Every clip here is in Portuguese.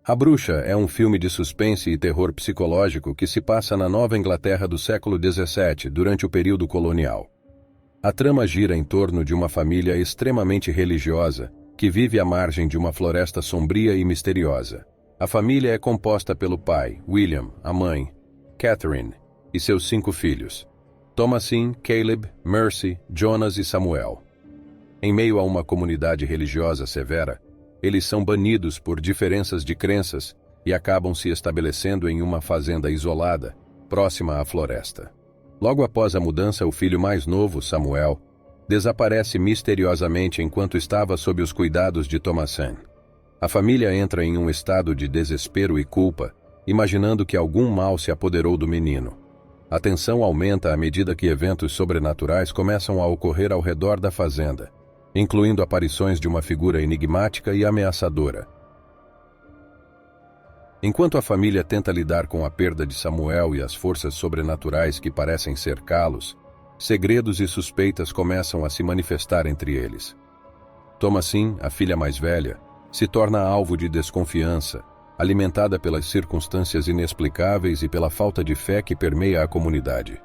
A Bruxa é um filme de suspense e terror psicológico que se passa na Nova Inglaterra do século XVII, durante o período colonial. A trama gira em torno de uma família extremamente religiosa que vive à margem de uma floresta sombria e misteriosa. A família é composta pelo pai, William, a mãe, Catherine, e seus 5 filhos, Thomasin, Caleb, Mercy, Jonas e Samuel. Em meio a uma comunidade religiosa severa, eles são banidos por diferenças de crenças e acabam se estabelecendo em uma fazenda isolada, próxima à floresta. Logo após a mudança, o filho mais novo, Samuel, desaparece misteriosamente enquanto estava sob os cuidados de Thomasin. A família entra em um estado de desespero e culpa, imaginando que algum mal se apoderou do menino. A tensão aumenta à medida que eventos sobrenaturais começam a ocorrer ao redor da fazenda, incluindo aparições de uma figura enigmática e ameaçadora. Enquanto a família tenta lidar com a perda de Samuel e as forças sobrenaturais que parecem cercá-los, segredos e suspeitas começam a se manifestar entre eles. Thomasin, a filha mais velha, se torna alvo de desconfiança, alimentada pelas circunstâncias inexplicáveis e pela falta de fé que permeia a comunidade.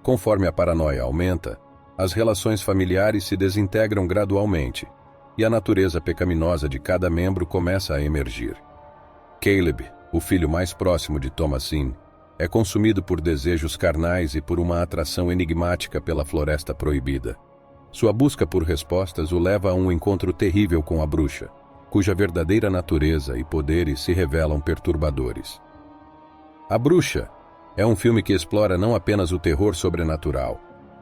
Conforme a paranoia aumenta, as relações familiares se desintegram gradualmente, e a natureza pecaminosa de cada membro começa a emergir. Caleb, o filho mais próximo de Thomasin, é consumido por desejos carnais e por uma atração enigmática pela floresta proibida. Sua busca por respostas o leva a um encontro terrível com a bruxa, cuja verdadeira natureza e poderes se revelam perturbadores. A Bruxa é um filme que explora não apenas o terror sobrenatural,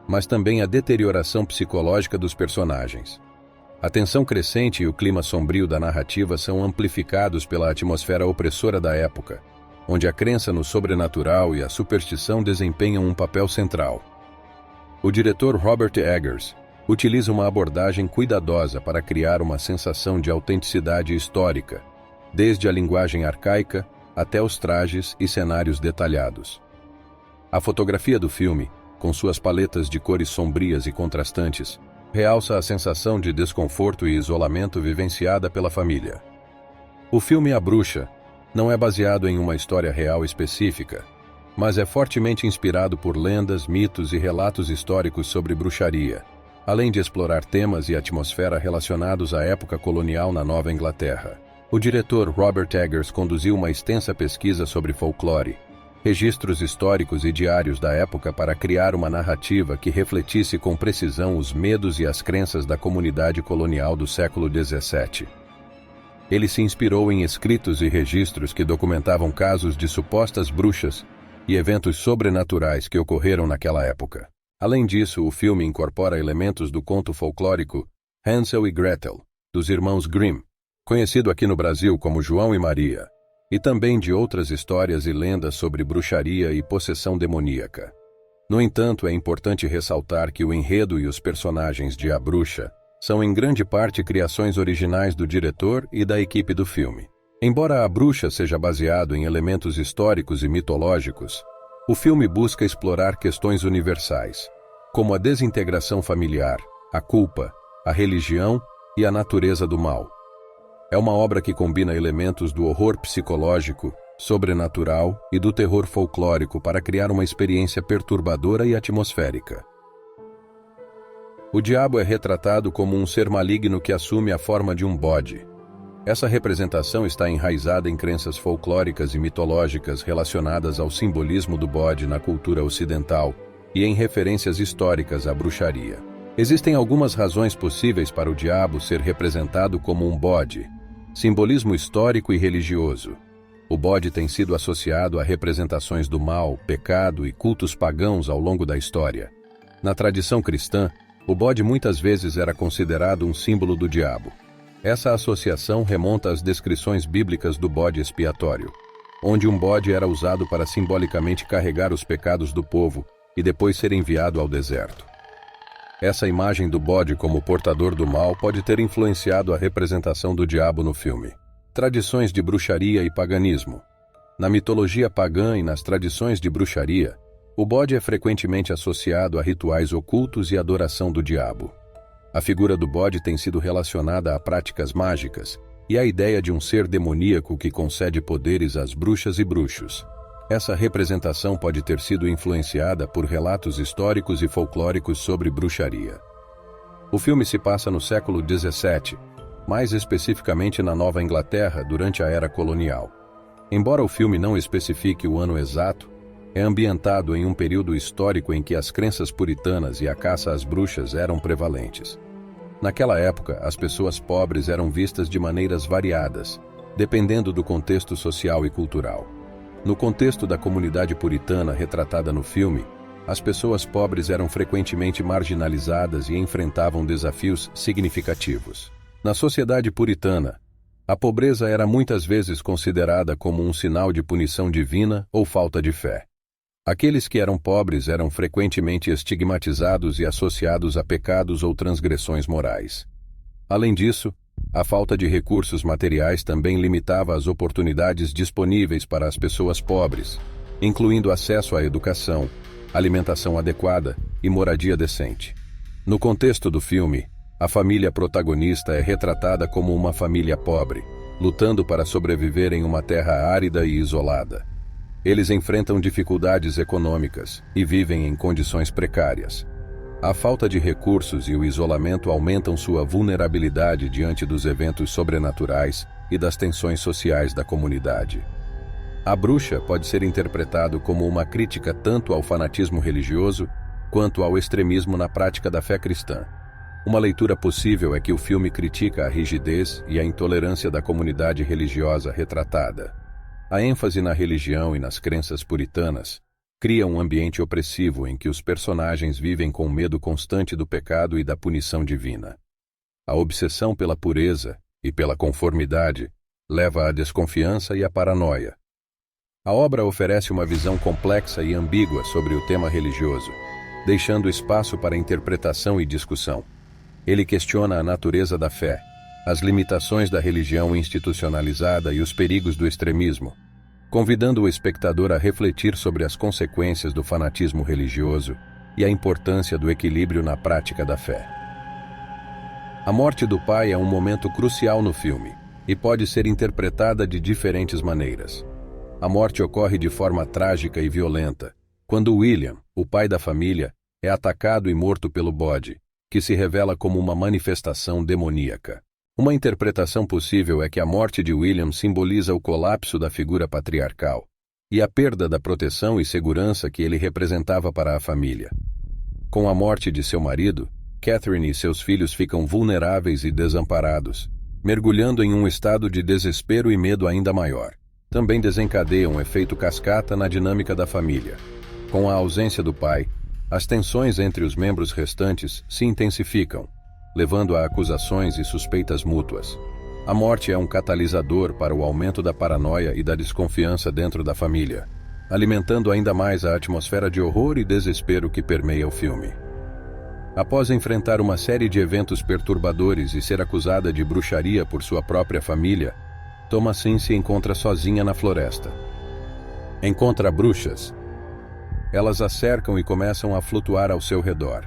mas também a deterioração psicológica dos personagens. A tensão crescente e o clima sombrio da narrativa são amplificados pela atmosfera opressora da época, onde a crença no sobrenatural e a superstição desempenham um papel central. O diretor Robert Eggers utiliza uma abordagem cuidadosa para criar uma sensação de autenticidade histórica, desde a linguagem arcaica até os trajes e cenários detalhados. A fotografia do filme, com suas paletas de cores sombrias e contrastantes, realça a sensação de desconforto e isolamento vivenciada pela família. O filme A Bruxa não é baseado em uma história real específica, mas é fortemente inspirado por lendas, mitos e relatos históricos sobre bruxaria, além de explorar temas e atmosfera relacionados à época colonial na Nova Inglaterra. O diretor Robert Eggers conduziu uma extensa pesquisa sobre folclore, registros históricos e diários da época para criar uma narrativa que refletisse com precisão os medos e as crenças da comunidade colonial do século XVII. Ele se inspirou em escritos e registros que documentavam casos de supostas bruxas e eventos sobrenaturais que ocorreram naquela época. Além disso, o filme incorpora elementos do conto folclórico Hansel e Gretel, dos irmãos Grimm, conhecido aqui no Brasil como João e Maria, e também de outras histórias e lendas sobre bruxaria e possessão demoníaca. No entanto, é importante ressaltar que o enredo e os personagens de A Bruxa são em grande parte criações originais do diretor e da equipe do filme. Embora A Bruxa seja baseado em elementos históricos e mitológicos, o filme busca explorar questões universais, como a desintegração familiar, a culpa, a religião e a natureza do mal. É uma obra que combina elementos do horror psicológico, sobrenatural e do terror folclórico para criar uma experiência perturbadora e atmosférica. O diabo é retratado como um ser maligno que assume a forma de um bode. Essa representação está enraizada em crenças folclóricas e mitológicas relacionadas ao simbolismo do bode na cultura ocidental e em referências históricas à bruxaria. Existem algumas razões possíveis para o diabo ser representado como um bode. Simbolismo histórico e religioso. O bode tem sido associado a representações do mal, pecado e cultos pagãos ao longo da história. Na tradição cristã, o bode muitas vezes era considerado um símbolo do diabo. Essa associação remonta às descrições bíblicas do bode expiatório, onde um bode era usado para simbolicamente carregar os pecados do povo e depois ser enviado ao deserto. Essa imagem do bode como portador do mal pode ter influenciado a representação do diabo no filme. Tradições de bruxaria e paganismo. Na mitologia pagã e nas tradições de bruxaria, o bode é frequentemente associado a rituais ocultos e adoração do diabo. A figura do bode tem sido relacionada a práticas mágicas, e a ideia de um ser demoníaco que concede poderes às bruxas e bruxos. Essa representação pode ter sido influenciada por relatos históricos e folclóricos sobre bruxaria. O filme se passa no século XVII, mais especificamente na Nova Inglaterra durante a Era Colonial. Embora o filme não especifique o ano exato, é ambientado em um período histórico em que as crenças puritanas e a caça às bruxas eram prevalentes. Naquela época, as pessoas pobres eram vistas de maneiras variadas, dependendo do contexto social e cultural. No contexto da comunidade puritana retratada no filme, as pessoas pobres eram frequentemente marginalizadas e enfrentavam desafios significativos. Na sociedade puritana, a pobreza era muitas vezes considerada como um sinal de punição divina ou falta de fé. Aqueles que eram pobres eram frequentemente estigmatizados e associados a pecados ou transgressões morais. Além disso, a falta de recursos materiais também limitava as oportunidades disponíveis para as pessoas pobres, incluindo acesso à educação, alimentação adequada e moradia decente. No contexto do filme, a família protagonista é retratada como uma família pobre, lutando para sobreviver em uma terra árida e isolada. Eles enfrentam dificuldades econômicas e vivem em condições precárias. A falta de recursos e o isolamento aumentam sua vulnerabilidade diante dos eventos sobrenaturais e das tensões sociais da comunidade. A bruxa pode ser interpretado como uma crítica tanto ao fanatismo religioso quanto ao extremismo na prática da fé cristã. Uma leitura possível é que o filme critica a rigidez e a intolerância da comunidade religiosa retratada. A ênfase na religião e nas crenças puritanas cria um ambiente opressivo em que os personagens vivem com medo constante do pecado e da punição divina. A obsessão pela pureza e pela conformidade leva à desconfiança e à paranoia. A obra oferece uma visão complexa e ambígua sobre o tema religioso, deixando espaço para interpretação e discussão. Ele questiona a natureza da fé, as limitações da religião institucionalizada e os perigos do extremismo, convidando o espectador a refletir sobre as consequências do fanatismo religioso e a importância do equilíbrio na prática da fé. A morte do pai é um momento crucial no filme e pode ser interpretada de diferentes maneiras. A morte ocorre de forma trágica e violenta, quando William, o pai da família, é atacado e morto pelo bode, que se revela como uma manifestação demoníaca. Uma interpretação possível é que a morte de William simboliza o colapso da figura patriarcal e a perda da proteção e segurança que ele representava para a família. Com a morte de seu marido, Catherine e seus filhos ficam vulneráveis e desamparados, mergulhando em um estado de desespero e medo ainda maior. Também desencadeia um efeito cascata na dinâmica da família. Com a ausência do pai, as tensões entre os membros restantes se intensificam, levando a acusações e suspeitas mútuas. A morte é um catalisador para o aumento da paranoia e da desconfiança dentro da família, alimentando ainda mais a atmosfera de horror e desespero que permeia o filme. Após enfrentar uma série de eventos perturbadores e ser acusada de bruxaria por sua própria família, Thomasin se encontra sozinha na floresta. Encontra bruxas. Elas a cercam e começam a flutuar ao seu redor.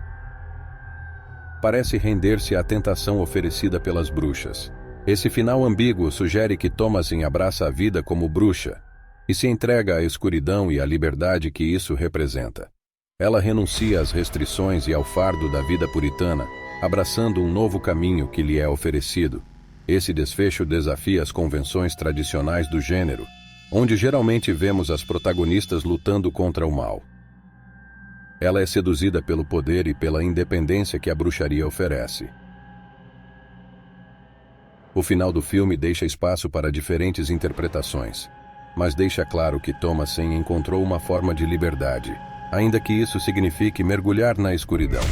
Parece render-se à tentação oferecida pelas bruxas. Esse final ambíguo sugere que Thomasin abraça a vida como bruxa e se entrega à escuridão e à liberdade que isso representa. Ela renuncia às restrições e ao fardo da vida puritana, abraçando um novo caminho que lhe é oferecido. Esse desfecho desafia as convenções tradicionais do gênero, onde geralmente vemos as protagonistas lutando contra o mal. Ela é seduzida pelo poder e pela independência que a bruxaria oferece. O final do filme deixa espaço para diferentes interpretações, mas deixa claro que Thomasin encontrou uma forma de liberdade, ainda que isso signifique mergulhar na escuridão.